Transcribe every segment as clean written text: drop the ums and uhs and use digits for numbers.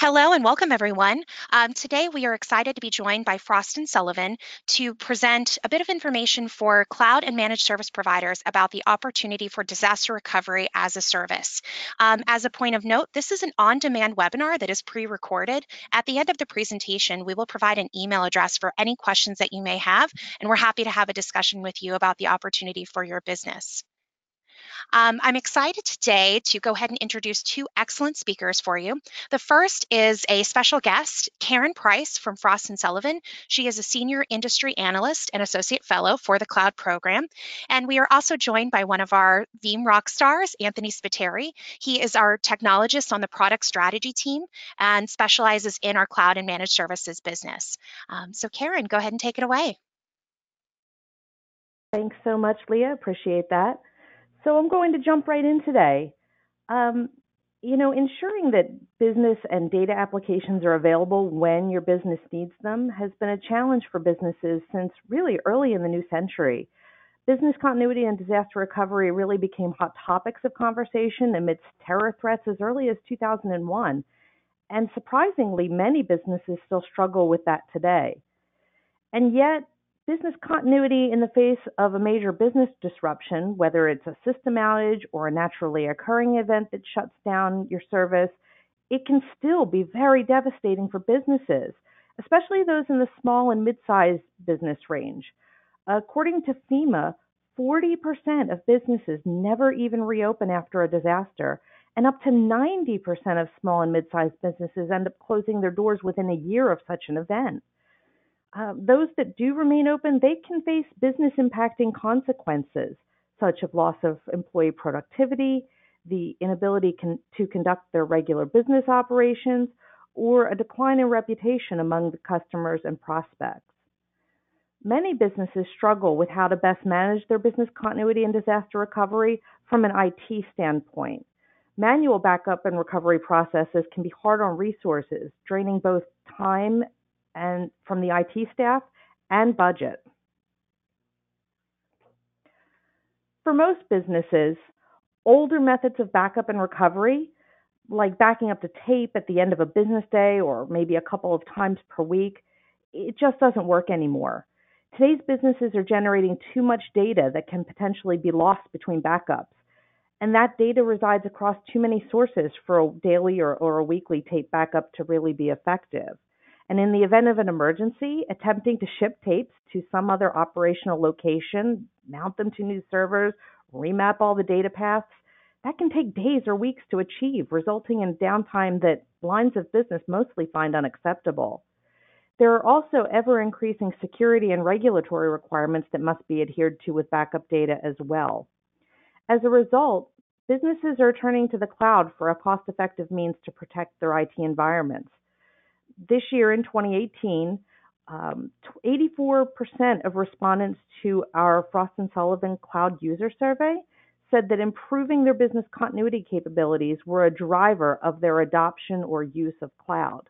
Hello and welcome, everyone. Today, we are excited to be joined by Frost Sullivan to present a bit of information for cloud and managed service providers about the opportunity for disaster recovery as a service. As a point of note, this is an on-demand webinar that is pre-recorded. At the end of the presentation, we will provide an email address for any questions that you may have, and we're happy to have a discussion with you about the opportunity for your business. I'm excited today to go ahead and introduce two excellent speakers for you. The first is a special guest, Karen Price from Frost & Sullivan. She is a senior industry analyst and associate fellow for the cloud program. And we are also joined by one of our Veeam rock stars, Anthony Spiteri. He is our technologist on the product strategy team and specializes in our cloud and managed services business. So Karen, go ahead and take it away. Thanks so much, Leah. Appreciate that. So I'm going to jump right in today. Ensuring that business and data applications are available when your business needs them has been a challenge for businesses since really early in the new century. Business continuity and disaster recovery really became hot topics of conversation amidst terror threats as early as 2001. And surprisingly, many businesses still struggle with that today. And yet, business continuity in the face of a major business disruption, whether it's a system outage or a naturally occurring event that shuts down your service, it can still be very devastating for businesses, especially those in the small and mid-sized business range. According to FEMA, 40% of businesses never even reopen after a disaster, and up to 90% of small and mid-sized businesses end up closing their doors within a year of such an event. Those that do remain open, they can face business impacting consequences, such as loss of employee productivity, the inability to conduct their regular business operations, or a decline in reputation among the customers and prospects. Many businesses struggle with how to best manage their business continuity and disaster recovery from an IT standpoint. Manual backup and recovery processes can be hard on resources, draining both time and from the IT staff and budget. For most businesses, older methods of backup and recovery, like backing up to tape at the end of a business day or maybe a couple of times per week, it just doesn't work anymore. Today's businesses are generating too much data that can potentially be lost between backups, and that data resides across too many sources for a daily or a weekly tape backup to really be effective. And in the event of an emergency, attempting to ship tapes to some other operational location, mount them to new servers, remap all the data paths, that can take days or weeks to achieve, resulting in downtime that lines of business mostly find unacceptable. There are also ever-increasing security and regulatory requirements that must be adhered to with backup data as well. As a result, businesses are turning to the cloud for a cost-effective means to protect their IT environments. This year in 2018, 84% of respondents to our Frost & Sullivan Cloud User Survey said that improving their business continuity capabilities were a driver of their adoption or use of cloud.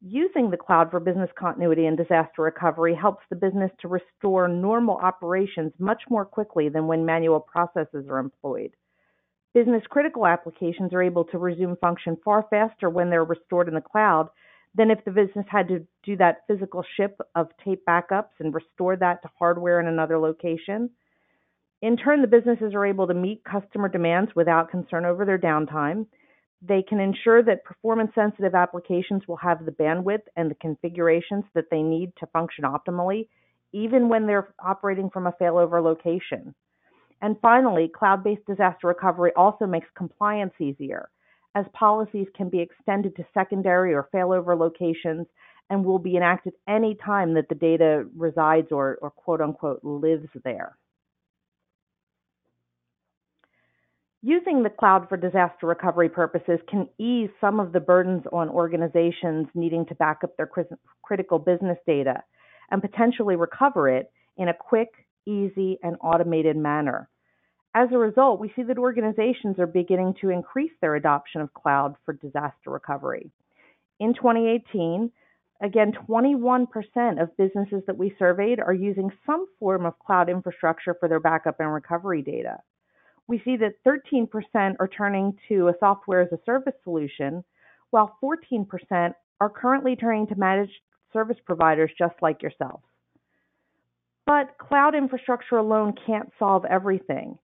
Using the cloud for business continuity and disaster recovery helps the business to restore normal operations much more quickly than when manual processes are employed. Business-critical applications are able to resume function far faster when they're restored in the cloud than if the business had to do that physical ship of tape backups and restore that to hardware in another location. In turn, the businesses are able to meet customer demands without concern over their downtime. They can ensure that performance-sensitive applications will have the bandwidth and the configurations that they need to function optimally, even when they're operating from a failover location. And finally, cloud-based disaster recovery also makes compliance easier, as policies can be extended to secondary or failover locations and will be enacted any time that the data resides or quote-unquote lives there. Using the cloud for disaster recovery purposes can ease some of the burdens on organizations needing to back up their critical business data and potentially recover it in a quick, easy, and automated manner. As a result, we see that organizations are beginning to increase their adoption of cloud for disaster recovery. In 2018, again, 21% of businesses that we surveyed are using some form of cloud infrastructure for their backup and recovery data. We see that 13% are turning to a software as a service solution, while 14% are currently turning to managed service providers just like yourselves. But cloud infrastructure alone can't solve everything.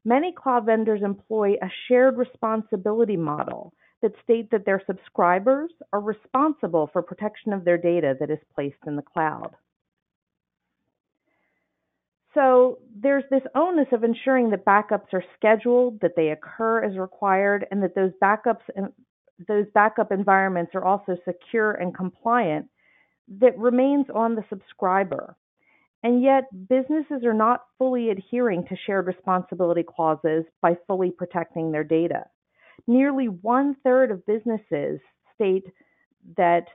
Many cloud vendors employ a shared responsibility model that state that their subscribers are responsible for protection of their data that is placed in the cloud. So there's this onus of ensuring that backups are scheduled, that they occur as required, and that those backup environments are also secure and compliant that remains on the subscriber. And yet, businesses are not fully adhering to shared responsibility clauses by fully protecting their data. Nearly 1/3 of businesses state that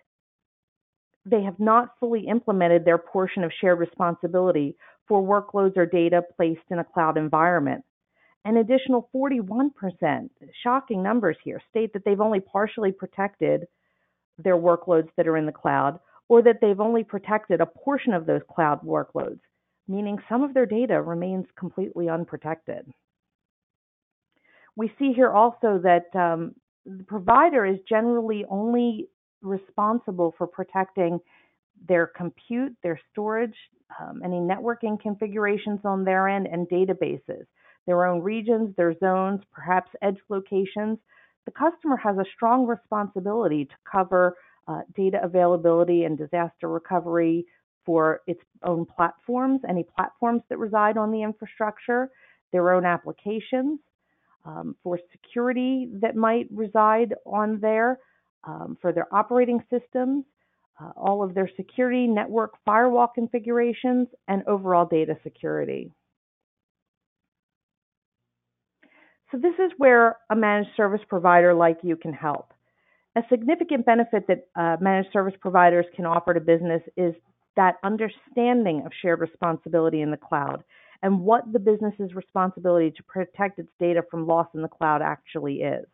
they have not fully implemented their portion of shared responsibility for workloads or data placed in a cloud environment. An additional 41%, shocking numbers here, state that they've only partially protected their workloads that are in the cloud, or that they've only protected a portion of those cloud workloads, meaning some of their data remains completely unprotected. We see here also that the provider is generally only responsible for protecting their compute, their storage, any networking configurations on their end, and databases, their own regions, their zones, perhaps edge locations. The customer has a strong responsibility to cover data availability and disaster recovery for its own platforms, any platforms that reside on the infrastructure, their own applications, for security that might reside on there, for their operating systems, all of their security, network, firewall configurations, and overall data security. So this is where a managed service provider like you can help. A significant benefit that managed service providers can offer to business is that understanding of shared responsibility in the cloud and what the business's responsibility to protect its data from loss in the cloud actually is.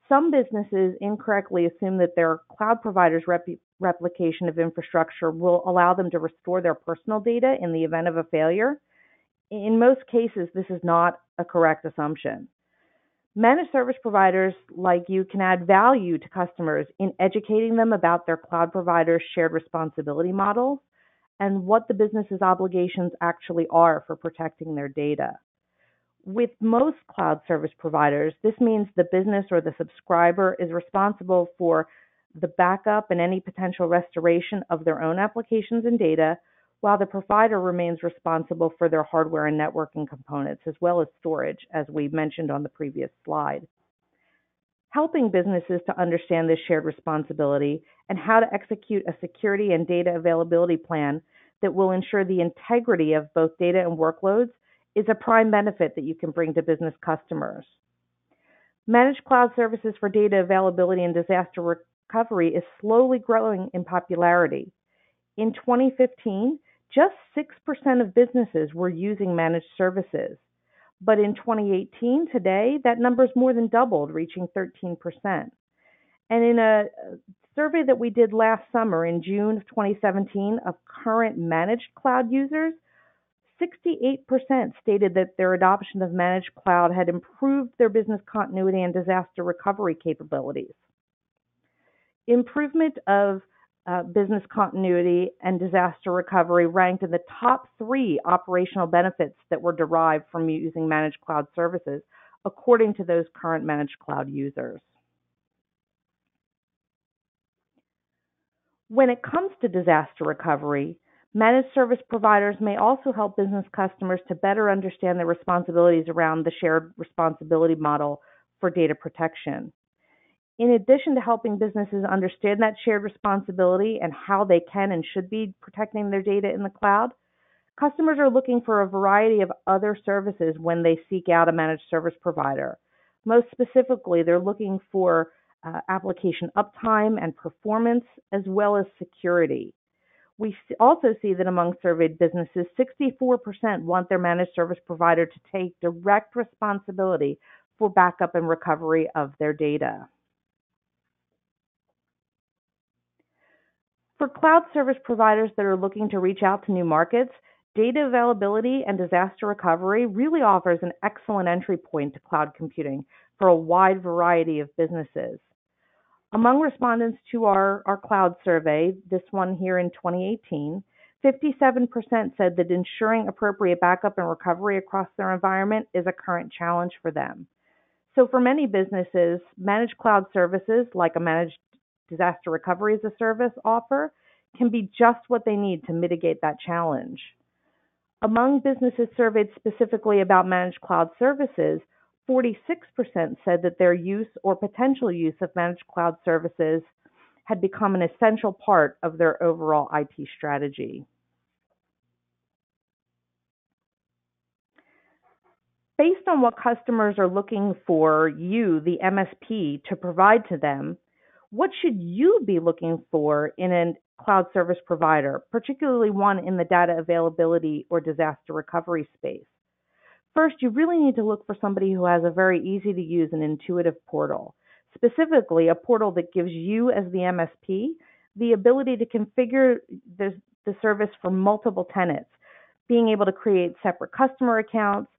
Some businesses incorrectly assume that their cloud provider's replication of infrastructure will allow them to restore their personal data in the event of a failure. In most cases, this is not a correct assumption. Managed service providers like you can add value to customers in educating them about their cloud provider's shared responsibility models and what the business's obligations actually are for protecting their data. With most cloud service providers, this means the business or the subscriber is responsible for the backup and any potential restoration of their own applications and data, while the provider remains responsible for their hardware and networking components, as well as storage, as we mentioned on the previous slide. Helping businesses to understand this shared responsibility and how to execute a security and data availability plan that will ensure the integrity of both data and workloads is a prime benefit that you can bring to business customers. Managed cloud services for data availability and disaster recovery is slowly growing in popularity. In 2015, just 6% of businesses were using managed services. But in 2018, today, that number is more than doubled, reaching 13%. And in a survey that we did last summer in June of 2017 of current managed cloud users, 68% stated that their adoption of managed cloud had improved their business continuity and disaster recovery capabilities. Improvement of business continuity and disaster recovery ranked in the top 3 operational benefits that were derived from using managed cloud services, according to those current managed cloud users. When it comes to disaster recovery, managed service providers may also help business customers to better understand their responsibilities around the shared responsibility model for data protection. In addition to helping businesses understand that shared responsibility and how they can and should be protecting their data in the cloud, customers are looking for a variety of other services when they seek out a managed service provider. Most specifically, they're looking for application uptime and performance, as well as security. We also see that among surveyed businesses, 64% want their managed service provider to take direct responsibility for backup and recovery of their data. For cloud service providers that are looking to reach out to new markets, data availability and disaster recovery really offers an excellent entry point to cloud computing for a wide variety of businesses. Among respondents to our cloud survey, this one here in 2018, 57% said that ensuring appropriate backup and recovery across their environment is a current challenge for them. So for many businesses, managed cloud services like a managed disaster recovery as a service offer can be just what they need to mitigate that challenge. Among businesses surveyed specifically about managed cloud services, 46% said that their use or potential use of managed cloud services had become an essential part of their overall IT strategy. Based on what customers are looking for you, the MSP, to provide to them, what should you be looking for in a cloud service provider, particularly one in the data availability or disaster recovery space? First, you really need to look for somebody who has a very easy to use and intuitive portal, specifically a portal that gives you as the MSP the ability to configure the service for multiple tenants, being able to create separate customer accounts,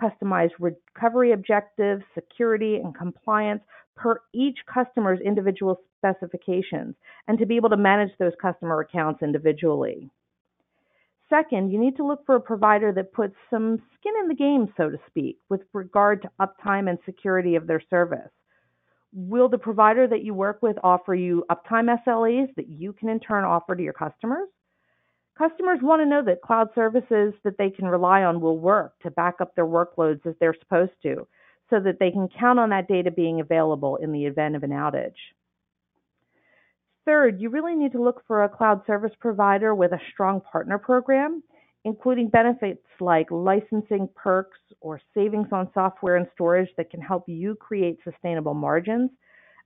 customize recovery objectives, security, and compliance per each customer's individual specifications, and to be able to manage those customer accounts individually. Second, you need to look for a provider that puts some skin in the game, so to speak, with regard to uptime and security of their service. Will the provider that you work with offer you uptime SLAs that you can in turn offer to your customers? Customers want to know that cloud services that they can rely on will work to back up their workloads as they're supposed to, so that they can count on that data being available in the event of an outage. Third, you really need to look for a cloud service provider with a strong partner program, including benefits like licensing perks or savings on software and storage that can help you create sustainable margins,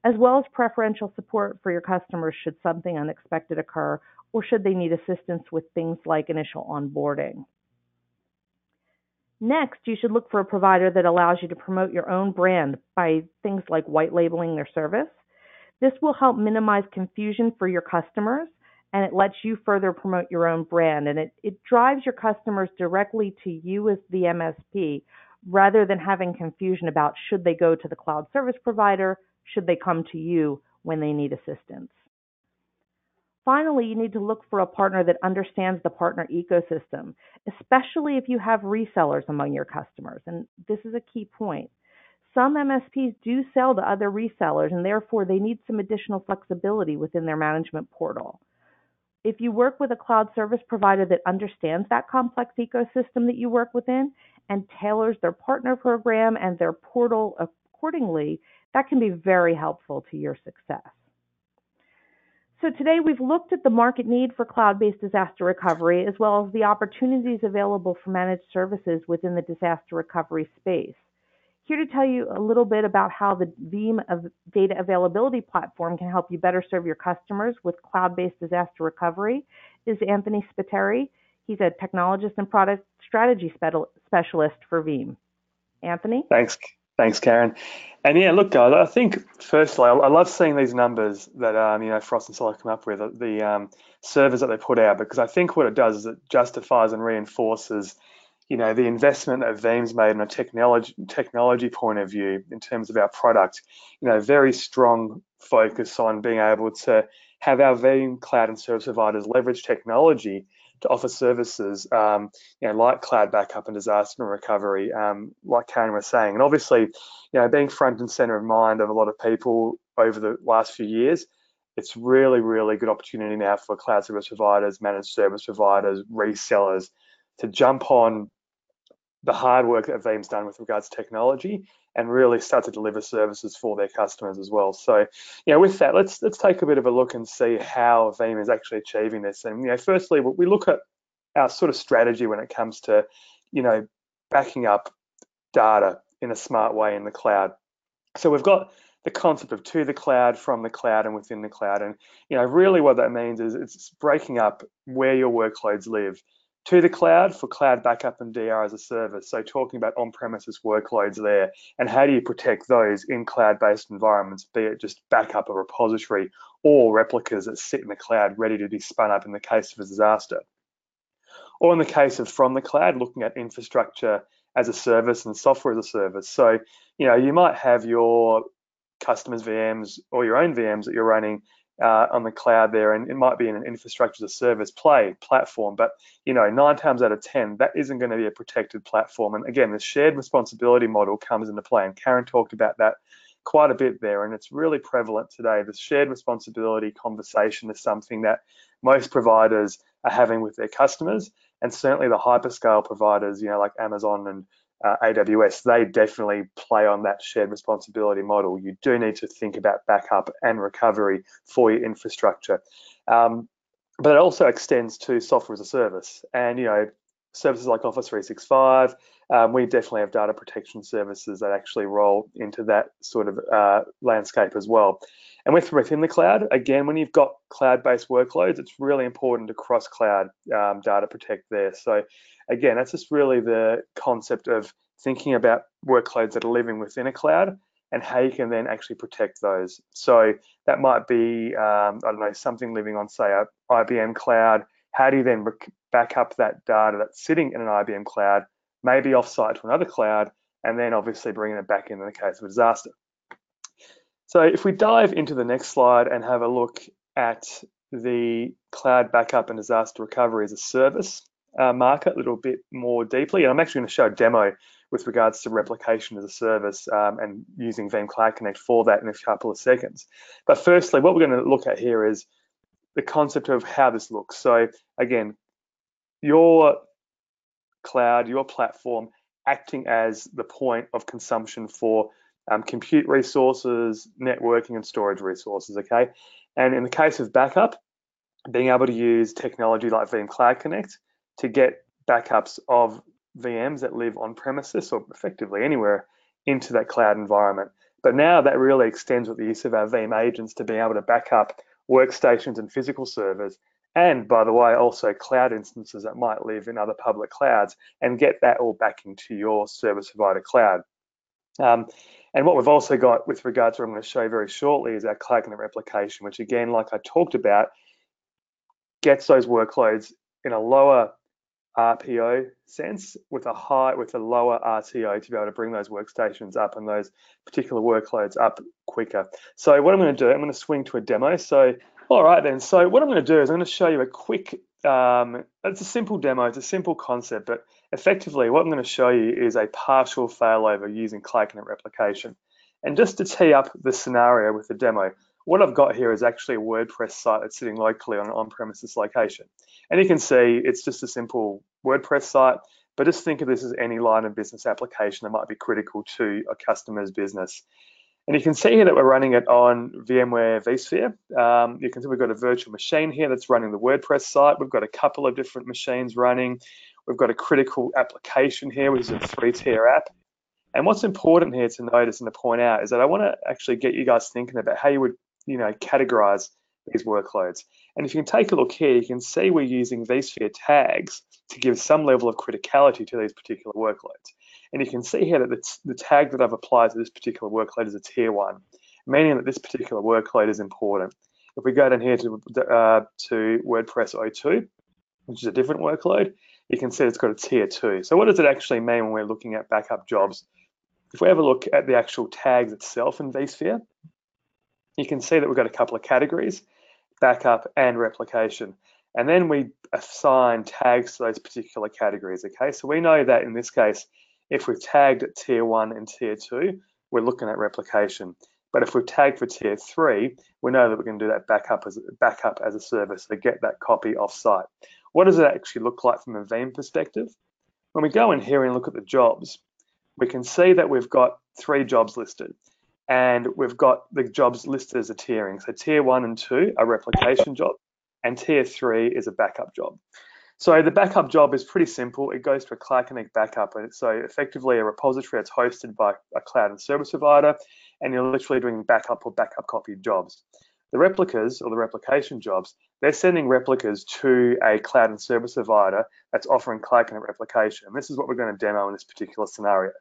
as well as preferential support for your customers should something unexpected occur or should they need assistance with things like initial onboarding. Next, you should look for a provider that allows you to promote your own brand by things like white labeling their service. This will help minimize confusion for your customers, and it lets you further promote your own brand, and it drives your customers directly to you as the MSP rather than having confusion about should they go to the cloud service provider, should they come to you when they need assistance. Finally, you need to look for a partner that understands the partner ecosystem, especially if you have resellers among your customers, and this is a key point. Some MSPs do sell to other resellers, and therefore they need some additional flexibility within their management portal. If you work with a cloud service provider that understands that complex ecosystem that you work within and tailors their partner program and their portal accordingly, that can be very helpful to your success. So today we've looked at the market need for cloud-based disaster recovery as well as the opportunities available for managed services within the disaster recovery space. Here to tell you a little bit about how the Veeam Data Availability Platform can help you better serve your customers with cloud-based disaster recovery is Anthony Spiteri. He's a technologist and product strategy specialist for Veeam. Anthony? Thanks, Karen. And yeah, look, guys, I think firstly, I love seeing these numbers that Frost and Sullivan come up with, the servers that they put out, because I think what it does is it justifies and reinforces the investment that Veeam's made in a technology point of view in terms of our product. Very strong focus on being able to have our Veeam cloud and service providers leverage technology to offer services, like cloud backup and disaster recovery, like Karen was saying. And obviously, being front and center of mind of a lot of people over the last few years, it's really, really good opportunity now for cloud service providers, managed service providers, resellers to jump on the hard work that Veeam's done with regards to technology and really start to deliver services for their customers as well. So, with that, let's take a bit of a look and see how Veeam is actually achieving this. And firstly, we look at our sort of strategy when it comes to, backing up data in a smart way in the cloud. So we've got the concept of to the cloud, from the cloud, and within the cloud. And really what that means is it's breaking up where your workloads live. To the cloud for cloud backup and DR as a service. So talking about on-premises workloads there, and how do you protect those in cloud-based environments, be it just backup a repository or replicas that sit in the cloud ready to be spun up in the case of a disaster. Or in the case of from the cloud, looking at infrastructure as a service and software as a service. So, you might have your customers' VMs or your own VMs that you're running on the cloud there, and it might be in an infrastructure as a service platform, but 9 times out of 10 that isn't going to be a protected platform. And again, the shared responsibility model comes into play, and Karen talked about that quite a bit there, and it's really prevalent today. The shared responsibility conversation is something that most providers are having with their customers, and certainly the hyperscale providers, like Amazon and AWS, they definitely play on that shared responsibility model. You do need to think about backup and recovery for your infrastructure. But it also extends to software as a service. And, services like Office 365, we definitely have data protection services that actually roll into that sort of landscape as well. And within the cloud, again, when you've got cloud-based workloads, it's really important to cross-cloud data protect there. So again, that's just really the concept of thinking about workloads that are living within a cloud and how you can then actually protect those. So that might be, I don't know, something living on, say, a IBM cloud. How do you then back up that data that's sitting in an IBM cloud, maybe offsite to another cloud, and then obviously bringing it back in the case of a disaster? So if we dive into the next slide and have a look at the cloud backup and disaster recovery as a service market a little bit more deeply, and I'm actually going to show a demo with regards to replication as a service and using Veeam Cloud Connect for that in a couple of seconds. But firstly, what we're going to look at here is the concept of how this looks. So again, your cloud, your platform acting as the point of consumption for compute resources, networking, and storage resources, okay? And in the case of backup, being able to use technology like Veeam Cloud Connect to get backups of VMs that live on premises or effectively anywhere into that cloud environment. But now that really extends with the use of our Veeam agents to being able to back up workstations and physical servers, and by the way, also cloud instances that might live in other public clouds, and get that all back into your service provider cloud. And what we've also got with regards to what I'm going to show you very shortly is our Cloud Connect replication, which again, like I talked about, gets those workloads in a lower RPO sense with a lower RTO to be able to bring those workstations up and those particular workloads up quicker. So what I'm going to do, I'm going to swing to a demo. So all right then, so what I'm going to do is I'm going to show you a quick, it's a simple demo, it's a simple concept, but effectively what I'm going to show you is a partial failover using Cloud Connect replication. And just to tee up the scenario with the demo, what I've got here is actually a WordPress site that's sitting locally on an on-premises location. And you can see it's just a simple WordPress site, but just think of this as any line of business application that might be critical to a customer's business. And you can see here that we're running it on VMware vSphere. You can see we've got a virtual machine here that's running the WordPress site. We've got a couple of different machines running. We've got a critical application here, which is a 3-tier app. And what's important here to notice and to point out is that I want to actually get you guys thinking about how you would, categorize these workloads. And if you can take a look here, you can see we're using vSphere tags to give some level of criticality to these particular workloads. And you can see here that the tag that I've applied to this particular workload is a tier 1, meaning that this particular workload is important. If we go down here to WordPress 02, which is a different workload, you can see it's got a tier 2. So what does it actually mean when we're looking at backup jobs? If we have a look at the actual tags itself in vSphere, you can see that we've got a couple of categories, backup and replication. And then we assign tags to those particular categories, okay? So we know that in this case, if we've tagged at tier 1 and tier 2, we're looking at replication. But if we've tagged for tier 3, we know that we're going to do that backup as a service to get that copy off-site. What does it actually look like from a Veeam perspective? When we go in here and look at the jobs, we can see that we've got 3 jobs listed. And we've got the jobs listed as a tiering. So tier 1 and 2 are replication jobs, and tier 3 is a backup job. So the backup job is pretty simple. It goes to a Cloud Connect backup, and it's so effectively a repository that's hosted by a cloud and service provider, and you're literally doing backup or backup copy jobs. The replicas or the replication jobs, they're sending replicas to a cloud and service provider that's offering Cloud Connect replication. And this is what we're going to demo in this particular scenario.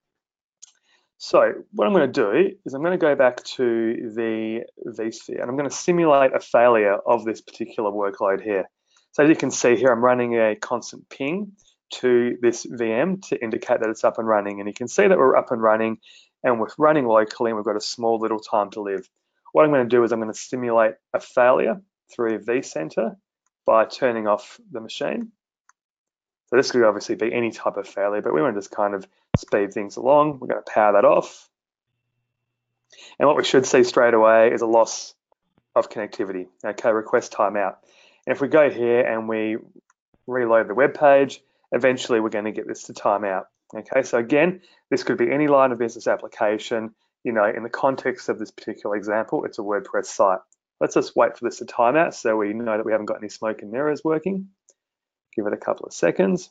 So what I'm going to do is I'm going to go back to the vSphere and I'm going to simulate a failure of this particular workload here. So as you can see here, I'm running a constant ping to this VM to indicate that it's up and running. And you can see that we're up and running and we're running locally and we've got a small little time to live. What I'm going to do is I'm going to simulate a failure through vCenter by turning off the machine. So this could obviously be any type of failure, but we want to just kind of speed things along. We're going to power that off. And what we should see straight away is a loss of connectivity. Okay, request timeout. And if we go here and we reload the web page, eventually we're going to get this to timeout. Okay, so again, this could be any line of business application. You know, in the context of this particular example, it's a WordPress site. Let's just wait for this to time out so we know that we haven't got any smoke and mirrors working. Give it a couple of seconds.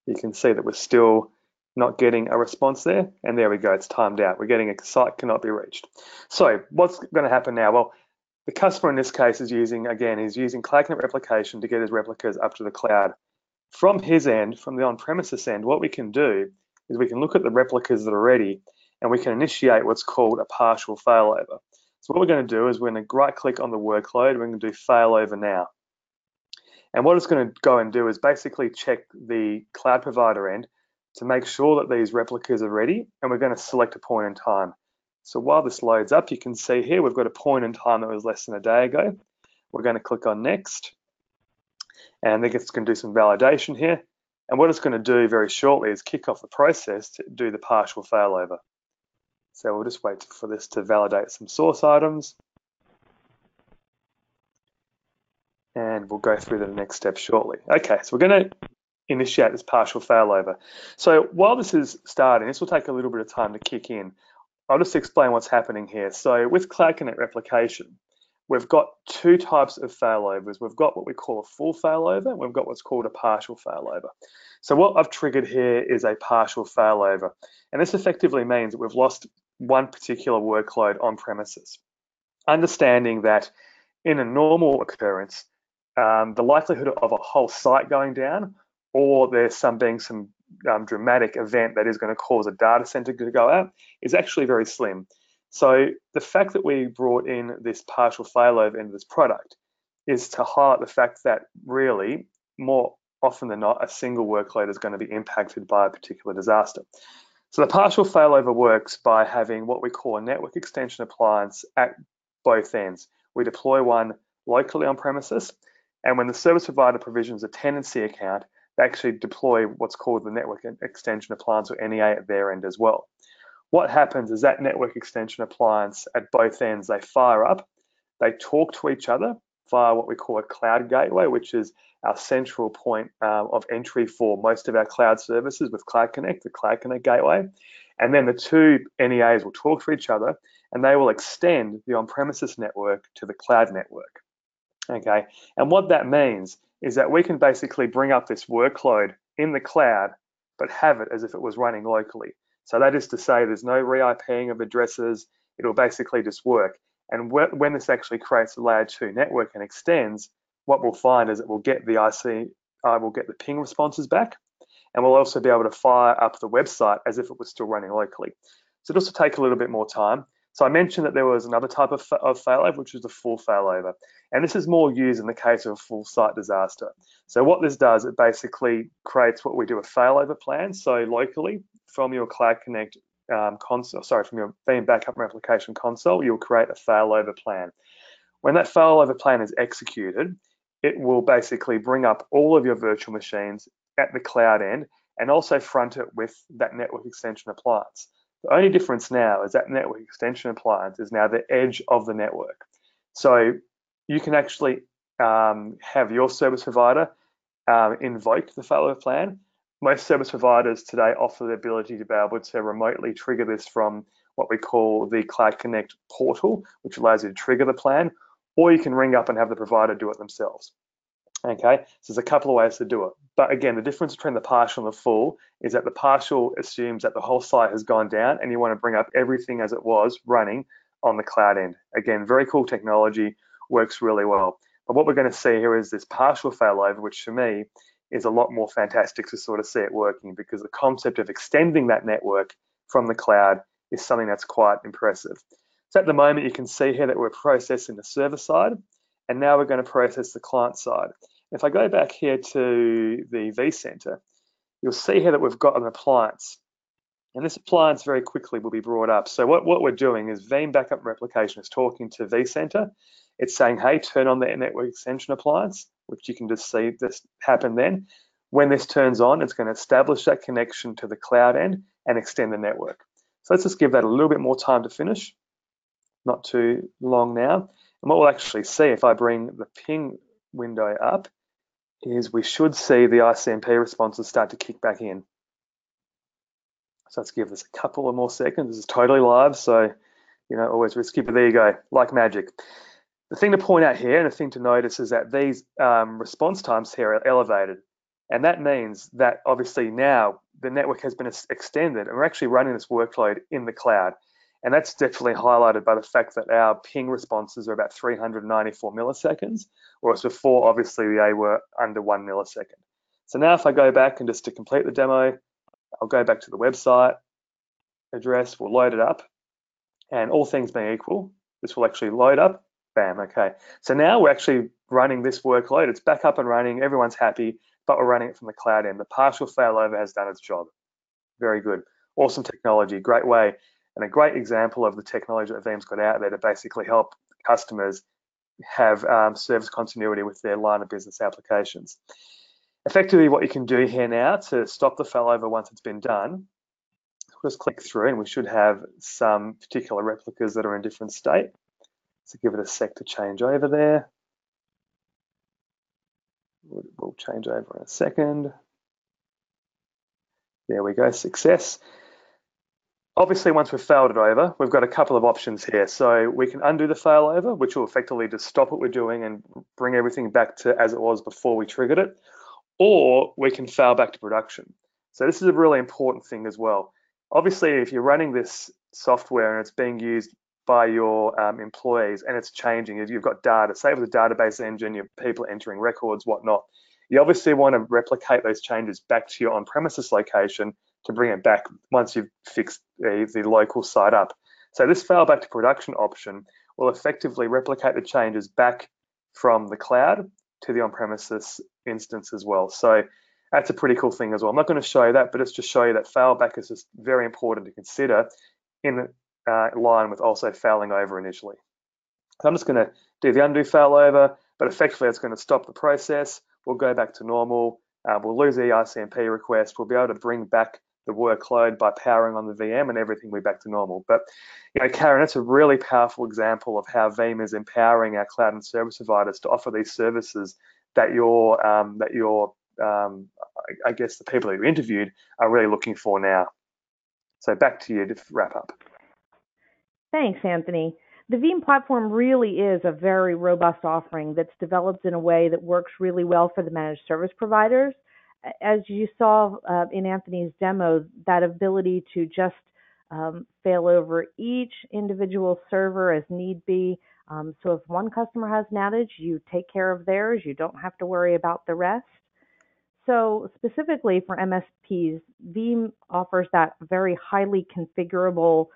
You can see that we're still not getting a response there, and there we go, it's timed out. We're getting a site cannot be reached. So what's going to happen now? Well, the customer in this case is using Cloud Connect replication to get his replicas up to the cloud. From his end, from the on-premises end, what we can do is we can look at the replicas that are ready and we can initiate what's called a partial failover. So what we're going to do is we're going to right-click on the workload, we're going to do failover now. And what it's going to go and do is basically check the cloud provider end to make sure that these replicas are ready, and we're going to select a point in time. So while this loads up, you can see here we've got a point in time that was less than a day ago. We're going to click on next, and then it's going to do some validation here. And what it's going to do very shortly is kick off the process to do the partial failover. So we'll just wait for this to validate some source items. And we'll go through the next step shortly. Okay, so we're going to initiate this partial failover. So while this is starting, this will take a little bit of time to kick in. I'll just explain what's happening here. So with Cloud Connect replication, we've got two types of failovers. We've got what we call a full failover, and we've got what's called a partial failover. So what I've triggered here is a partial failover. And this effectively means that we've lost one particular workload on premises. Understanding that in a normal occurrence, the likelihood of a whole site going down, or there's being some dramatic event that is going to cause a data center to go out, is actually very slim. So the fact that we brought in this partial failover into this product is to highlight the fact that really, more often than not, a single workload is going to be impacted by a particular disaster. So the partial failover works by having what we call a network extension appliance at both ends. We deploy one locally on premises, and when the service provider provisions a tenancy account, they actually deploy what's called the network extension appliance, or NEA, at their end as well. What happens is that network extension appliance at both ends, they fire up, they talk to each other via what we call a cloud gateway, which is our central point of entry for most of our cloud services with Cloud Connect, the Cloud Connect gateway. And then the two NEAs will talk to each other, and they will extend the on-premises network to the cloud network. Okay, and what that means is that we can basically bring up this workload in the cloud, but have it as if it was running locally. So that is to say there's no re-IPing of addresses, it'll basically just work. And when this actually creates a layer 2 network and extends, what we'll find is that we'll get the we'll get the ping responses back, and we'll also be able to fire up the website as if it was still running locally. So it'll also take a little bit more time. So I mentioned that there was another type of failover, which is the full failover. And this is more used in the case of a full site disaster. So what this does, it basically creates what we do a failover plan. So locally from your Cloud Connect console, from your Veeam Backup Replication console, you'll create a failover plan. When that failover plan is executed, it will basically bring up all of your virtual machines at the cloud end and also front it with that network extension appliance. The only difference now is that network extension appliance is now the edge of the network. So you can actually have your service provider invoke the failover plan. Most service providers today offer the ability to be able to remotely trigger this from what we call the Cloud Connect portal, which allows you to trigger the plan, or you can ring up and have the provider do it themselves. Okay, so there's a couple of ways to do it. But again, the difference between the partial and the full is that the partial assumes that the whole site has gone down and you want to bring up everything as it was running on the cloud end. Again, very cool technology, works really well. But what we're going to see here is this partial failover, which for me is a lot more fantastic to sort of see it working, because the concept of extending that network from the cloud is something that's quite impressive. So at the moment, you can see here that we're processing the server side, and now we're going to process the client side. If I go back here to the vCenter, you'll see here that we've got an appliance And this appliance very quickly will be brought up. So what we're doing is Veeam Backup Replication is talking to vCenter. It's saying, hey, turn on the network extension appliance, which you can just see this happen then. When this turns on, it's going to establish that connection to the cloud end and extend the network. So let's just give that a little bit more time to finish. Not too long now. And what we'll actually see if I bring the ping window up is we should see the ICMP responses start to kick back in. So let's give this a couple of more seconds. This is totally live, so always risky, but there you go, like magic. The thing to point out here and the thing to notice is that these response times here are elevated. And that means that obviously now the network has been extended and we're actually running this workload in the cloud. And that's definitely highlighted by the fact that our ping responses are about 394 milliseconds, whereas before, obviously, they were under 1 millisecond. So now if I go back and just to complete the demo, I'll go back to the website address, we'll load it up, and all things being equal, this will actually load up, bam, okay. So now we're actually running this workload, it's back up and running, everyone's happy, but we're running it from the cloud end. The partial failover has done its job. Very good. Awesome technology, great way, and a great example of the technology that Veeam's got out there to basically help customers have service continuity with their line of business applications. Effectively, what you can do here now to stop the failover once it's been done, we'll just click through and we should have some particular replicas that are in different state. So give it a sec to change over there. We'll change over in a second. There we go, success. Obviously, once we've failed it over, we've got a couple of options here. So we can undo the failover, which will effectively just stop what we're doing and bring everything back to as it was before we triggered it. Or we can fail back to production. So this is a really important thing as well. Obviously, if you're running this software and it's being used by your employees and it's changing, if you've got data, say with a database engine, your people entering records, whatnot, you obviously want to replicate those changes back to your on-premises location to bring it back once you've fixed the local site up. So this fail back to production option will effectively replicate the changes back from the cloud to the on-premises instance as well. So that's a pretty cool thing as well. I'm not going to show you that, but it's just show you that fail back is just very important to consider in line with also failing over initially. So I'm just going to do the undo failover, but effectively it's going to stop the process. We'll go back to normal. We'll lose the ICMP request. We'll be able to bring back the workload by powering on the VM and everything will be back to normal. But Karen, that's a really powerful example of how Veeam is empowering our cloud and service providers to offer these services that I guess the people that you interviewed are really looking for now. So back to you to wrap up. Thanks, Anthony. The Veeam platform really is a very robust offering that's developed in a way that works really well for the managed service providers. As you saw in Anthony's demo, that ability to just fail over each individual server as need be. So if one customer has an outage, you take care of theirs. You don't have to worry about the rest. So specifically for MSPs, Veeam offers that very highly configurable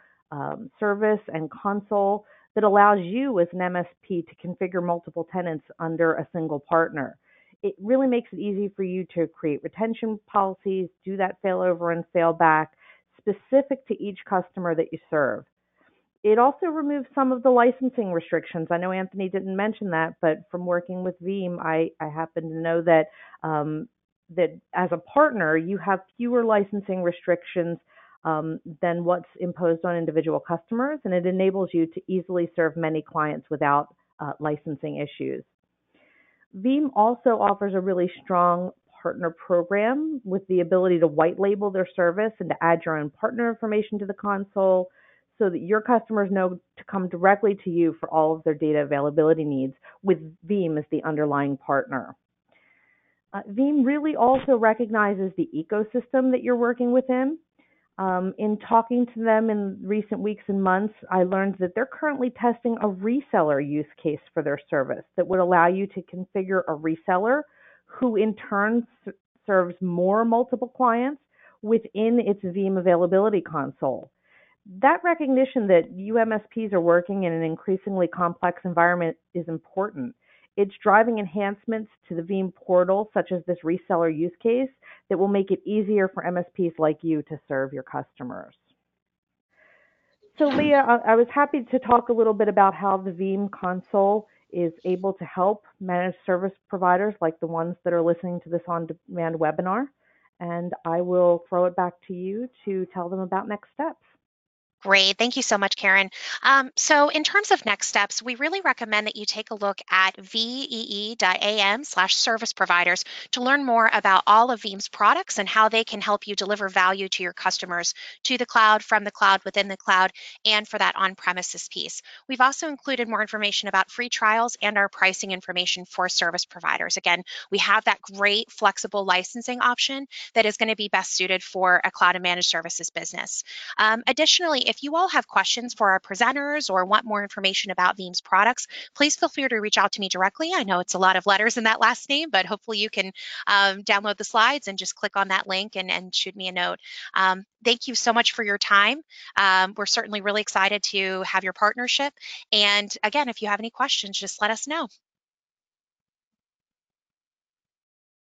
service and console that allows you as an MSP to configure multiple tenants under a single partner. It really makes it easy for you to create retention policies, do that failover and failback specific to each customer that you serve. It also removes some of the licensing restrictions. I know Anthony didn't mention that, but from working with Veeam, I happen to know that that as a partner, you have fewer licensing restrictions than what's imposed on individual customers, and it enables you to easily serve many clients without licensing issues. Veeam also offers a really strong partner program with the ability to white label their service and to add your own partner information to the console so that your customers know to come directly to you for all of their data availability needs with Veeam as the underlying partner. Veeam really also recognizes the ecosystem that you're working within. In talking to them in recent weeks and months, I learned that they're currently testing a reseller use case for their service that would allow you to configure a reseller who in turn serves more multiple clients within its Veeam Availability Console. That recognition that you MSPs are working in an increasingly complex environment is important. It's driving enhancements to the Veeam portal, such as this reseller use case, that will make it easier for MSPs like you to serve your customers. So Leah, I was happy to talk a little bit about how the Veeam console is able to help managed service providers like the ones that are listening to this on-demand webinar. And I will throw it back to you to tell them about next steps. Great. Thank you so much, Karen. So in terms of next steps, we really recommend that you take a look at vee.am/service providers to learn more about all of Veeam's products and how they can help you deliver value to your customers to the cloud, from the cloud, within the cloud, and for that on-premises piece. We've also included more information about free trials and our pricing information for service providers. Again, we have that great flexible licensing option that is going to be best suited for a cloud and managed services business. Additionally, if you all have questions for our presenters or want more information about Veeam's products, please feel free to reach out to me directly. I know it's a lot of letters in that last name, but hopefully you can download the slides and just click on that link and shoot me a note. Thank you so much for your time. We're certainly really excited to have your partnership. And again, if you have any questions, just let us know.